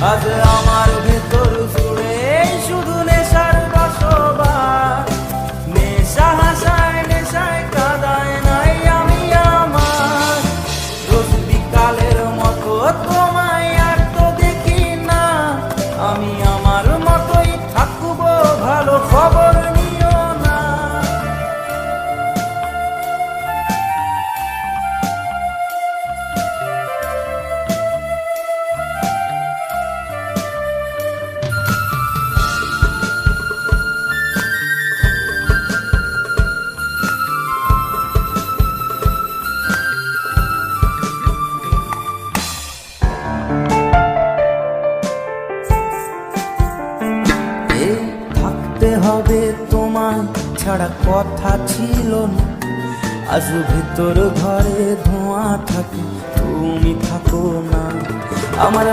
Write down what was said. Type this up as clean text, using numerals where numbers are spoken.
আজ আমার ভেতর জুড়ে শুধু নেশার বসবাস। নেশা হাসায় নেশায় কাদায় নাই আমি আমার। রোজ বিকালের মতো তোমায় আর তো দেখি না, আমি আমার মতোই থাকবো, ভালো খবর নিও না। থাকতে হবে তোমায় ছাড়া কথা ছিল না, আজ ভিতর ঘরে ধোঁয়া থাকে তুমি থাকো না। আমার